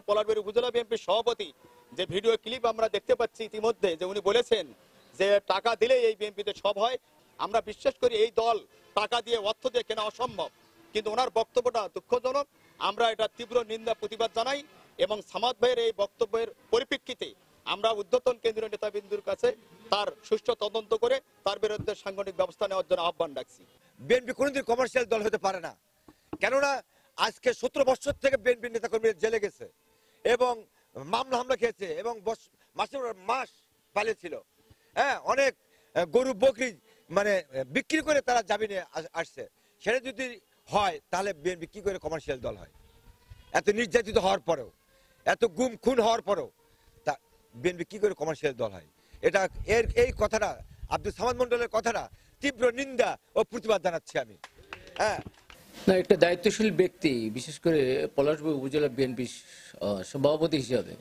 পলাশবাড়ী উপজেলা বিএনপির সভাপতি যে ভিডিও ক্লিপ আমরা দেখতে পাচ্ছি ইতিমধ্যে, যে উনি বলেছেন যে টাকা দিলে এই বিএনপিতে সব হয়। আমরা বিশ্বাস করি এই দল টাকা দিয়ে অর্থ দিয়ে কেনা অসম্ভব, কিন্তু ওনার বক্তব্যটা দুঃখজনক। আমরা এটা তীব্র নিন্দা প্রতিবাদ জানাই এবং সামাদ ভাইয়ের এই বক্তব্যের পরিপ্রেক্ষিতে আমরা ঊর্ধ্বতন কেন্দ্রীয় নেতাবৃন্দুর কাছে তার সুষ্ঠু তদন্ত করে তার বিরুদ্ধে সাংগঠনিক ব্যবস্থা নেওয়ার জন্য আহ্বান রাখছি। বিএনপি কোনোদিন কমার্শিয়াল দল হতে পারে না, কেননা আজকে 17 বছর থেকে বিএনপি নেতাকর্মী জেলে গেছে এবং মামলা হামলা খেয়েছে এবং মাস পালিয়েছিল। হ্যাঁ, অনেক গরু বকরি মানে বিক্রি করে তারা জামিনে আসছে। সেটা যদি হয় তাহলে বিএনপি কি করে কমার্শিয়াল দল হয়? এত নির্যাতিত হওয়ার পরেও, এত গুম খুন হওয়ার পরেও তা বিএনপি কি করে কমার্শিয়াল দল হয়? এটা এই কথাটা, আব্দুল সামাদ মন্ডলের কথাটা তীব্র নিন্দা ও প্রতিবাদ জানাচ্ছি আমি। হ্যাঁ, না, একটা দায়িত্বশীল ব্যক্তি, বিশেষ করে পলাশবাড়ী উপজেলা বিএনপি সভাপতি হিসাবে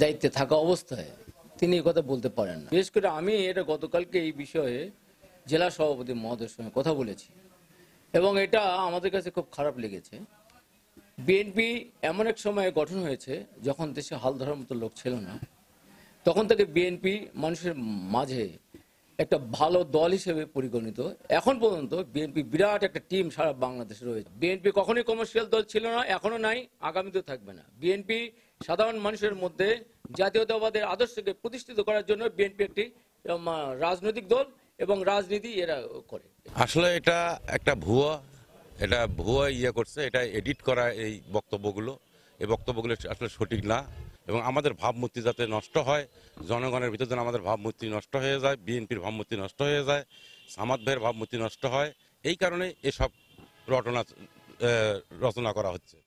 দায়িত্বে থাকা অবস্থায় তিনি এই কথা বলতে পারেন না। বিশেষ করে আমি এটা গতকালকে এই বিষয়ে জেলা সভাপতি মহোদয়ের সঙ্গে কথা বলেছি এবং এটা আমাদের কাছে খুব খারাপ লেগেছে। বিএনপি এমন এক সময়ে গঠন হয়েছে যখন দেশে হাল ধরার মতো লোক ছিল না, তখন থেকে বিএনপি মানুষের মাঝে একটা ভালো দল হিসেবে পরিগণিত। এখন পর্যন্ত বিএনপি বিরাট একটা টিম সারা বাংলাদেশে রয়েছে। বিএনপি কখনোই কমার্শিয়াল দল ছিল না, এখনো নাই, আগামীতেও থাকবে না। বিএনপি সাধারণ মানুষের মধ্যে জাতীয়তাবাদের আদর্শকে প্রতিষ্ঠিত করার জন্য বিএনপি একটি রাজনৈতিক দল এবং রাজনীতি এরা করে। আসলে এটা একটা ভুয়া করছে, এটা এডিট করা এই বক্তব্যগুলো আসলে সঠিক না এবং আমাদের ভাবমূর্তি যাতে নষ্ট হয়, জনগণের ভিতরে যেন আমাদের ভাবমূর্তি নষ্ট হয়ে যায়, বিএনপির ভাবমূর্তি নষ্ট হয়ে যায়, সামাদ ভাইয়ের ভাবমূর্তি নষ্ট হয়, এই কারণে এসব রচনা করা হচ্ছে।